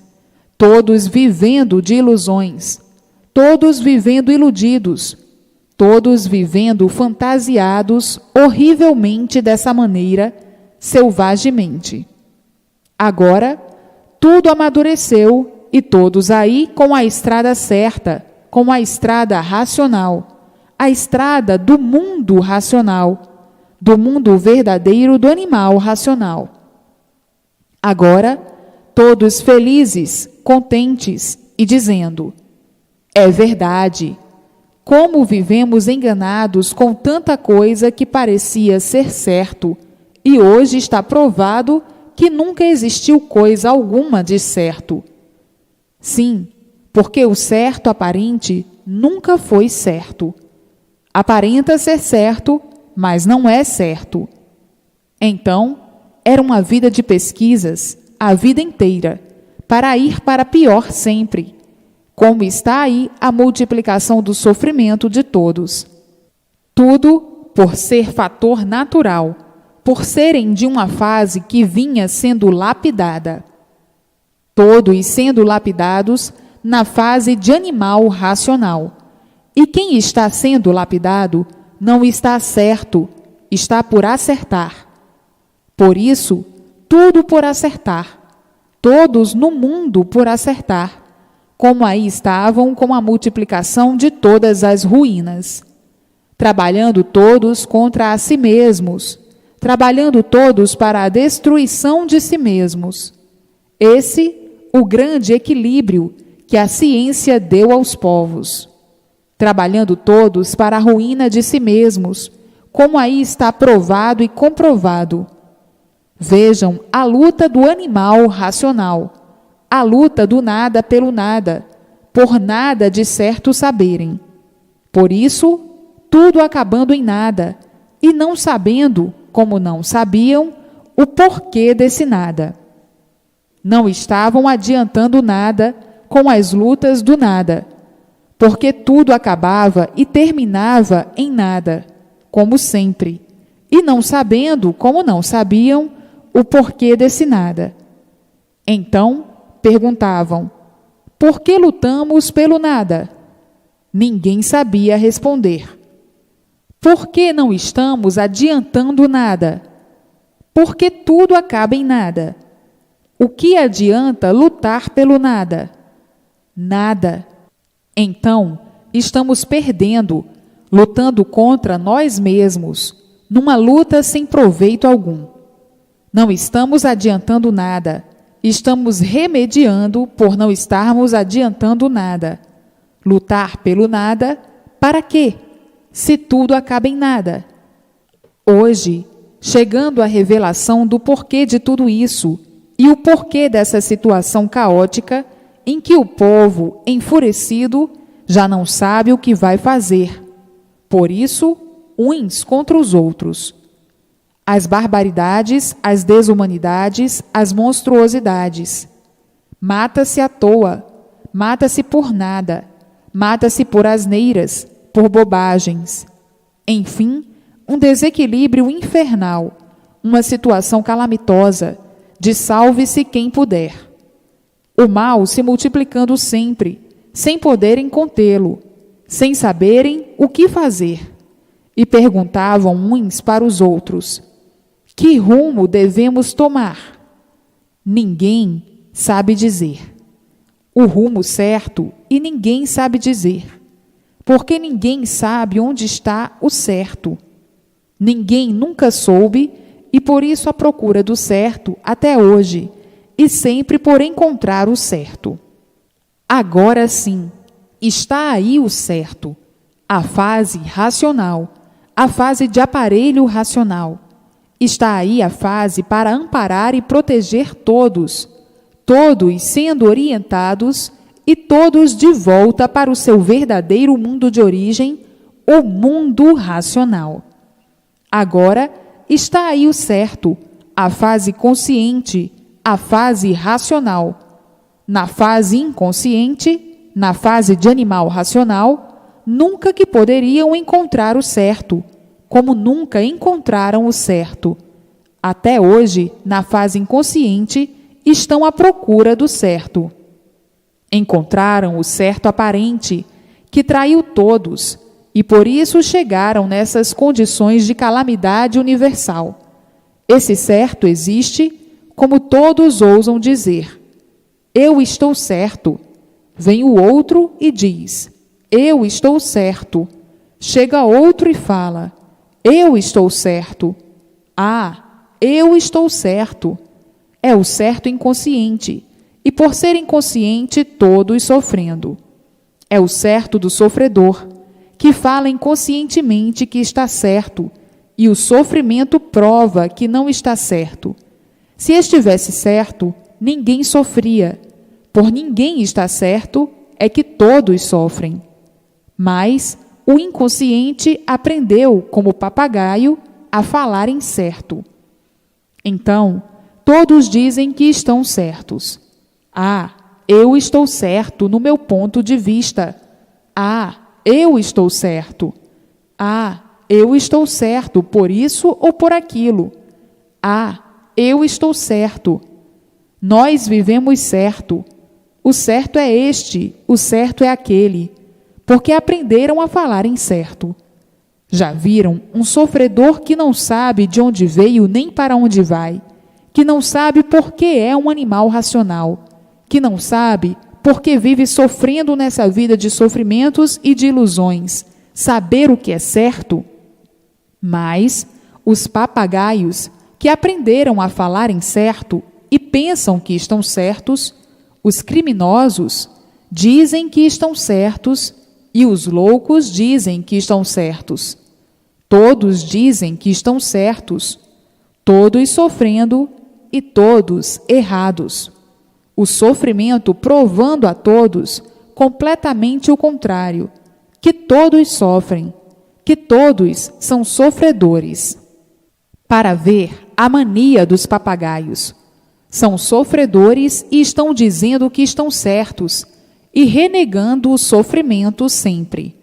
todos vivendo de ilusões, todos vivendo iludidos, todos vivendo fantasiados horrivelmente dessa maneira, selvagemente. Agora, tudo amadureceu e todos aí com a estrada certa, com a estrada racional, a estrada do mundo racional, do mundo verdadeiro do animal racional. Agora, todos felizes, contentes e dizendo: é verdade, como vivemos enganados com tanta coisa que parecia ser certo, e hoje está provado que nunca existiu coisa alguma de certo. Sim, porque o certo aparente nunca foi certo. Aparenta ser certo, mas não é certo. Então, era uma vida de pesquisas, a vida inteira, para ir para pior sempre, como está aí a multiplicação do sofrimento de todos. Tudo por ser fator natural, por serem de uma fase que vinha sendo lapidada. Todos sendo lapidados na fase de animal racional. E quem está sendo lapidado não está certo, está por acertar. Por isso, tudo por acertar. Todos no mundo por acertar, como aí estavam com a multiplicação de todas as ruínas. Trabalhando todos contra a si mesmos, trabalhando todos para a destruição de si mesmos. Esse, o grande equilíbrio que a ciência deu aos povos. Trabalhando todos para a ruína de si mesmos, como aí está provado e comprovado. Vejam a luta do animal racional, a luta do nada pelo nada, por nada de certo saberem. Por isso, tudo acabando em nada, e não sabendo, como não sabiam, o porquê desse nada. Não estavam adiantando nada com as lutas do nada, porque tudo acabava e terminava em nada, como sempre, e não sabendo, como não sabiam, o porquê desse nada. Então perguntavam: por que lutamos pelo nada? Ninguém sabia responder. Por que não estamos adiantando nada? Porque tudo acaba em nada. O que adianta lutar pelo nada? Nada. Então, estamos perdendo, lutando contra nós mesmos, numa luta sem proveito algum. Não estamos adiantando nada, estamos remediando por não estarmos adiantando nada. Lutar pelo nada, para quê? Se tudo acaba em nada. Hoje, chegando à revelação do porquê de tudo isso e o porquê dessa situação caótica em que o povo, enfurecido, já não sabe o que vai fazer. Por isso, uns contra os outros. As barbaridades, as desumanidades, as monstruosidades. Mata-se à toa, mata-se por nada, mata-se por asneiras, por bobagens. Enfim, um desequilíbrio infernal, uma situação calamitosa, de salve-se quem puder. O mal se multiplicando sempre, sem poderem contê-lo, sem saberem o que fazer. E perguntavam uns para os outros: que rumo devemos tomar? Ninguém sabe dizer. O rumo certo e ninguém sabe dizer, porque ninguém sabe onde está o certo. Ninguém nunca soube e por isso a procura do certo até hoje, e sempre por encontrar o certo. Agora sim, está aí o certo, a fase racional, a fase de aparelho racional. Está aí a fase para amparar e proteger todos, todos sendo orientados e todos de volta para o seu verdadeiro mundo de origem, o mundo racional. Agora está aí o certo, a fase consciente, a fase racional. Na fase inconsciente, na fase de animal racional, nunca que poderiam encontrar o certo, como nunca encontraram o certo. Até hoje, na fase inconsciente, estão à procura do certo. Encontraram o certo aparente, que traiu todos, e por isso chegaram nessas condições de calamidade universal. Esse certo existe, como todos ousam dizer: eu estou certo. Vem o outro e diz: eu estou certo. Chega outro e fala: eu estou certo. Ah, eu estou certo. É o certo inconsciente, e por ser inconsciente, todos sofrendo. É o certo do sofredor, que fala inconscientemente que está certo, e o sofrimento prova que não está certo. Se estivesse certo, ninguém sofria. Por ninguém está certo, é que todos sofrem. Mas o inconsciente aprendeu, como papagaio, a falar em certo. Então, todos dizem que estão certos. Ah, eu estou certo no meu ponto de vista. Ah, eu estou certo. Ah, eu estou certo por isso ou por aquilo. Ah, eu estou certo. Nós vivemos certo. O certo é este, o certo é aquele, porque aprenderam a falar em certo. Já viram um sofredor que não sabe de onde veio nem para onde vai, que não sabe por que é um animal racional, que não sabe por que vive sofrendo nessa vida de sofrimentos e de ilusões, saber o que é certo? Mas os papagaios que aprenderam a falar em certo e pensam que estão certos, os criminosos dizem que estão certos e os loucos dizem que estão certos. Todos dizem que estão certos, todos sofrendo e todos errados. O sofrimento provando a todos completamente o contrário, que todos sofrem, que todos são sofredores. Para ver a mania dos papagaios. São sofredores e estão dizendo que estão certos e renegando o sofrimento sempre.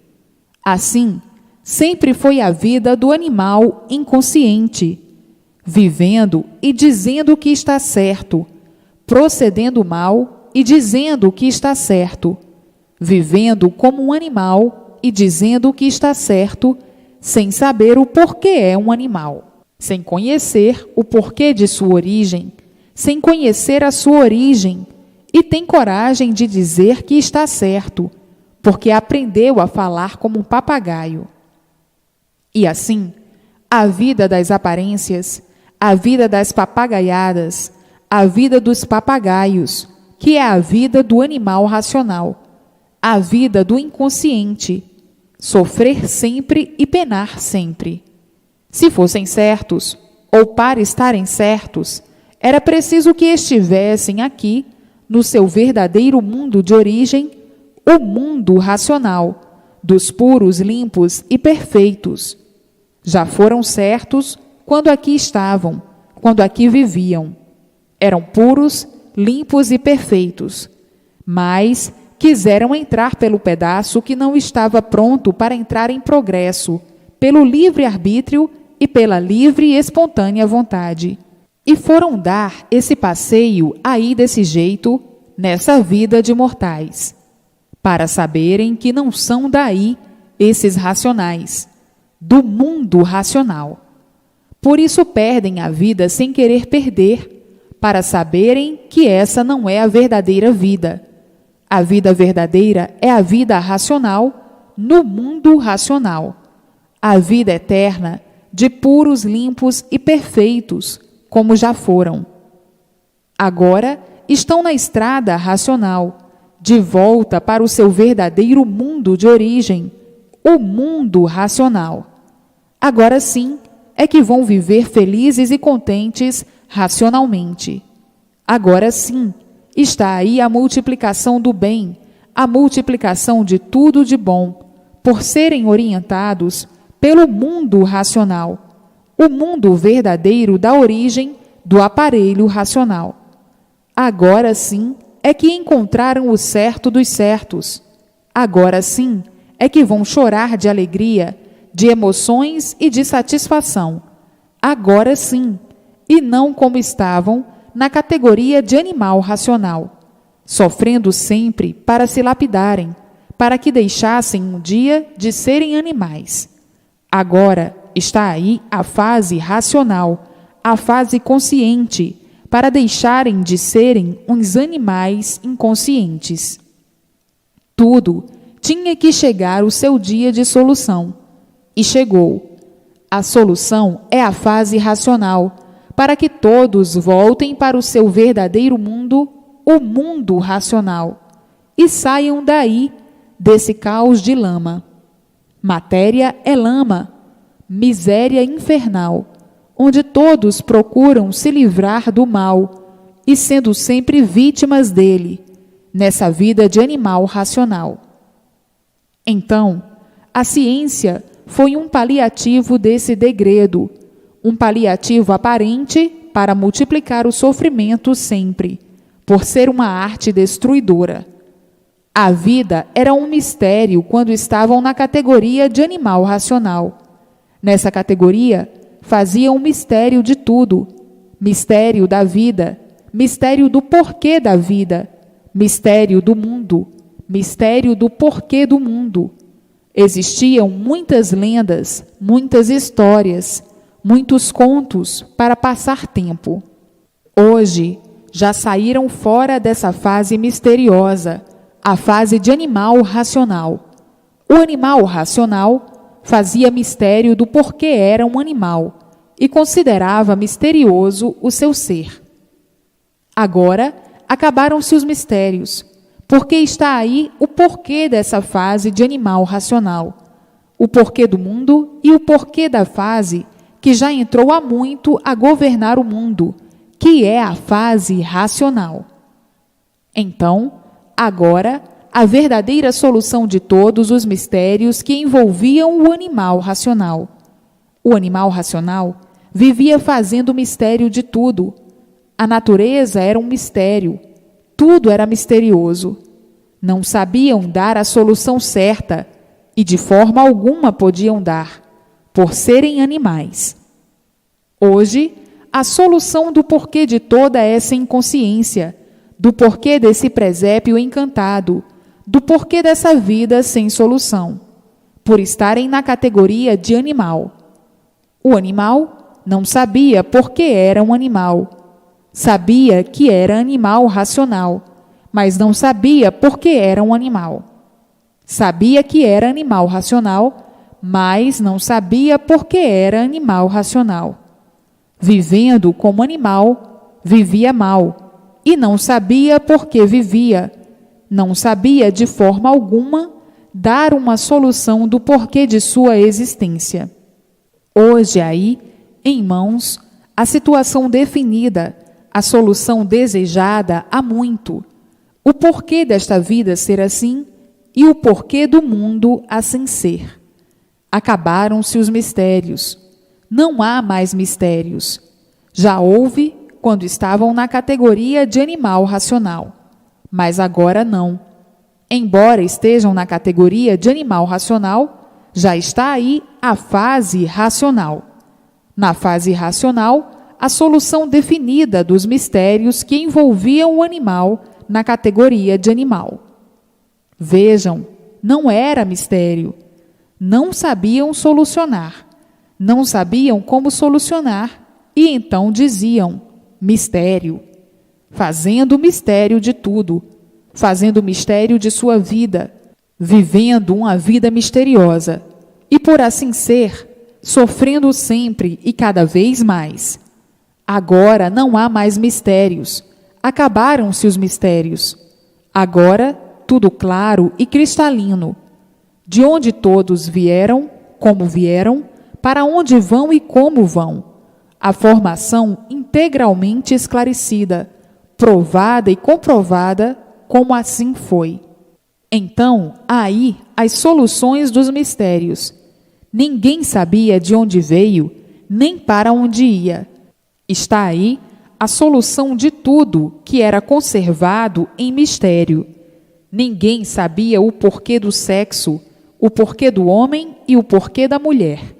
Assim, sempre foi a vida do animal inconsciente, vivendo e dizendo que está certo, procedendo mal e dizendo que está certo, vivendo como um animal e dizendo que está certo, sem saber o porquê é um animal, sem conhecer o porquê de sua origem, sem conhecer a sua origem, e tem coragem de dizer que está certo, porque aprendeu a falar como um papagaio. E assim, a vida das aparências, a vida das papagaiadas, a vida dos papagaios, que é a vida do animal racional, a vida do inconsciente, sofrer sempre e penar sempre. Se fossem certos, ou para estarem certos, era preciso que estivessem aqui, no seu verdadeiro mundo de origem, o mundo racional, dos puros, limpos e perfeitos. Já foram certos quando aqui estavam, quando aqui viviam. Eram puros, limpos e perfeitos, mas quiseram entrar pelo pedaço que não estava pronto para entrar em progresso, pelo livre-arbítrio e pela livre e espontânea vontade. E foram dar esse passeio aí desse jeito, nessa vida de mortais, para saberem que não são daí esses racionais, do mundo racional. Por isso perdem a vida sem querer perder, para saberem que essa não é a verdadeira vida. A vida verdadeira é a vida racional no mundo racional. A vida eterna de puros, limpos e perfeitos, como já foram. Agora estão na estrada racional, de volta para o seu verdadeiro mundo de origem, o mundo racional. Agora sim é que vão viver felizes e contentes racionalmente. Agora sim está aí a multiplicação do bem, a multiplicação de tudo de bom, por serem orientados pelo mundo racional, o mundo verdadeiro da origem do aparelho racional. Agora sim é que encontraram o certo dos certos. Agora sim é que vão chorar de alegria, de emoções e de satisfação. Agora sim, e não como estavam na categoria de animal racional, sofrendo sempre para se lapidarem, para que deixassem um dia de serem animais. Agora está aí a fase racional, a fase consciente, para deixarem de serem uns animais inconscientes. Tudo tinha que chegar o seu dia de solução. E chegou. A solução é a fase racional, para que todos voltem para o seu verdadeiro mundo, o mundo racional, e saiam daí, desse caos de lama. Matéria é lama, miséria infernal, onde todos procuram se livrar do mal, e sendo sempre vítimas dele, nessa vida de animal racional. Então, a ciência foi um paliativo desse degredo, um paliativo aparente para multiplicar o sofrimento sempre, por ser uma arte destruidora. A vida era um mistério quando estavam na categoria de animal racional. Nessa categoria, faziam um mistério de tudo, mistério da vida, mistério do porquê da vida, mistério do mundo, mistério do porquê do mundo. Existiam muitas lendas, muitas histórias, muitos contos para passar tempo. Hoje, já saíram fora dessa fase misteriosa, a fase de animal racional. O animal racional fazia mistério do porquê era um animal e considerava misterioso o seu ser. Agora, acabaram-se os mistérios, porque está aí o porquê dessa fase de animal racional, o porquê do mundo e o porquê da fase que já entrou há muito a governar o mundo, que é a fase racional. Então, agora, a verdadeira solução de todos os mistérios que envolviam o animal racional. O animal racional vivia fazendo mistério de tudo. A natureza era um mistério. Tudo era misterioso. Não sabiam dar a solução certa e de forma alguma podiam dar, por serem animais. Hoje, a solução do porquê de toda essa inconsciência, do porquê desse presépio encantado, do porquê dessa vida sem solução, por estarem na categoria de animal. O animal não sabia por que era um animal. Sabia que era animal racional, mas não sabia por que era um animal. Sabia que era animal racional, mas não sabia por que era animal racional. Vivendo como animal, vivia mal, e não sabia por que vivia. Não sabia de forma alguma dar uma solução do porquê de sua existência. Hoje aí, em mãos, a situação definida, a solução desejada há muito, o porquê desta vida ser assim e o porquê do mundo assim ser. Acabaram-se os mistérios. Não há mais mistérios. Já houve quando estavam na categoria de animal racional, mas agora não. Embora estejam na categoria de animal racional, já está aí a fase racional. Na fase racional, a solução definida dos mistérios que envolviam o animal na categoria de animal. Vejam, não era mistério. Não sabiam solucionar. Não sabiam como solucionar e então diziam mistério. Fazendo mistério de tudo. Fazendo mistério de sua vida. Vivendo uma vida misteriosa. E por assim ser, sofrendo sempre e cada vez mais. Agora não há mais mistérios. Acabaram-se os mistérios. Agora, tudo claro e cristalino. De onde todos vieram, como vieram, para onde vão e como vão. A formação integralmente esclarecida, provada e comprovada, como assim foi. Então, aí as soluções dos mistérios. Ninguém sabia de onde veio, nem para onde ia. Está aí a solução de tudo que era conservado em mistério. Ninguém sabia o porquê do sexo, o porquê do homem e o porquê da mulher.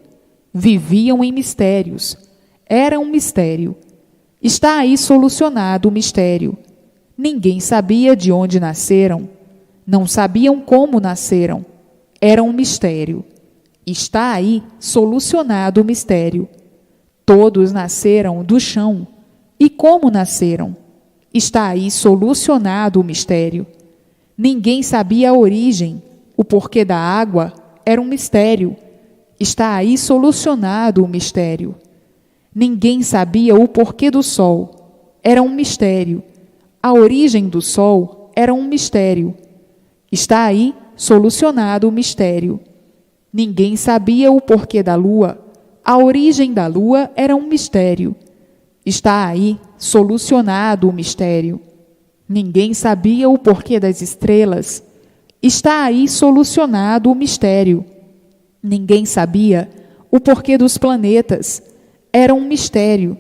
Viviam em mistérios. Era um mistério. Está aí solucionado o mistério. Ninguém sabia de onde nasceram. Não sabiam como nasceram. Era um mistério. Está aí solucionado o mistério. Todos nasceram do chão. E como nasceram? Está aí solucionado o mistério. Ninguém sabia a origem, o porquê da água era um mistério. Está aí solucionado o mistério. Ninguém sabia o porquê do sol. Era um mistério. A origem do sol era um mistério. Está aí solucionado o mistério. Ninguém sabia o porquê da lua. A origem da lua era um mistério. Está aí solucionado o mistério. Ninguém sabia o porquê das estrelas. Está aí solucionado o mistério. Ninguém sabia o porquê dos planetas. Era um mistério.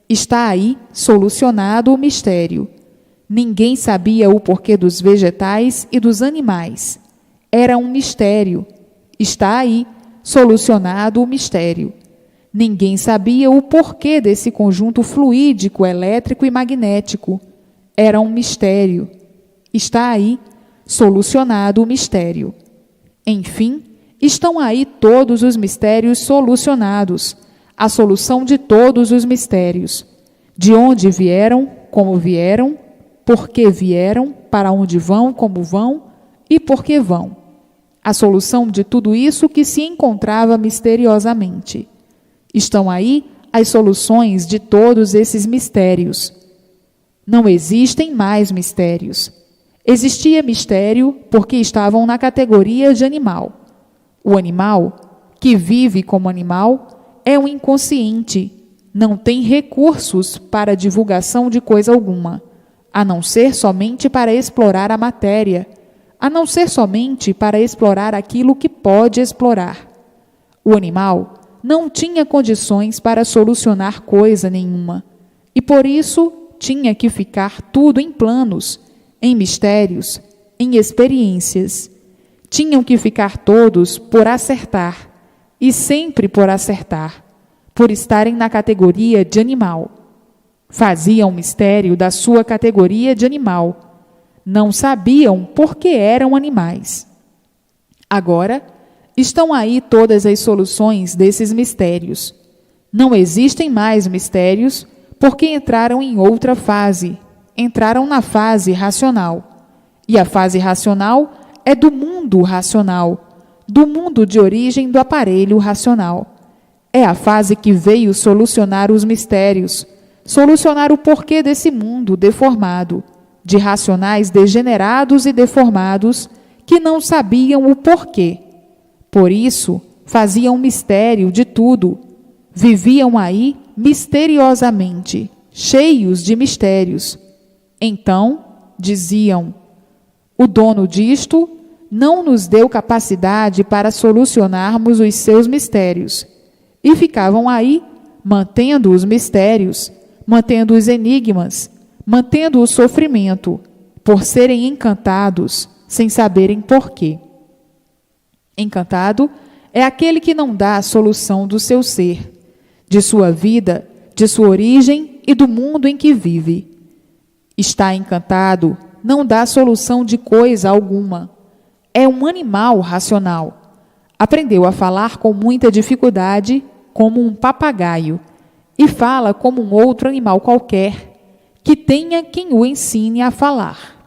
Está aí solucionado o mistério. Ninguém sabia o porquê dos vegetais e dos animais. Era um mistério. Está aí solucionado o mistério. Ninguém sabia o porquê desse conjunto fluídico, elétrico e magnético. Era um mistério. Está aí solucionado o mistério. Enfim, estão aí todos os mistérios solucionados, a solução de todos os mistérios. De onde vieram, como vieram, por que vieram, para onde vão, como vão e por que vão. A solução de tudo isso que se encontrava misteriosamente. Estão aí as soluções de todos esses mistérios. Não existem mais mistérios. Existia mistério porque estavam na categoria de animal. O animal, que vive como animal, é um inconsciente, não tem recursos para a divulgação de coisa alguma, a não ser somente para explorar a matéria, a não ser somente para explorar aquilo que pode explorar. O animal não tinha condições para solucionar coisa nenhuma, e por isso tinha que ficar tudo em planos, em mistérios, em experiências. Tinham que ficar todos por acertar, e sempre por acertar, por estarem na categoria de animal. Faziam mistério da sua categoria de animal. Não sabiam por que eram animais. Agora, estão aí todas as soluções desses mistérios. Não existem mais mistérios porque entraram em outra fase. Entraram na fase racional. E a fase racional é do mundo racional, do mundo de origem do aparelho racional. É a fase que veio solucionar os mistérios, solucionar o porquê desse mundo deformado, de racionais degenerados e deformados que não sabiam o porquê. Por isso, faziam mistério de tudo. Viviam aí misteriosamente, cheios de mistérios. Então, diziam: o dono disto não nos deu capacidade para solucionarmos os seus mistérios. E ficavam aí, mantendo os mistérios, mantendo os enigmas, mantendo o sofrimento, por serem encantados, sem saberem porquê. Encantado é aquele que não dá a solução do seu ser, de sua vida, de sua origem e do mundo em que vive. Está encantado, não dá solução de coisa alguma. É um animal racional. Aprendeu a falar com muita dificuldade, como um papagaio, e fala como um outro animal qualquer, que tenha quem o ensine a falar.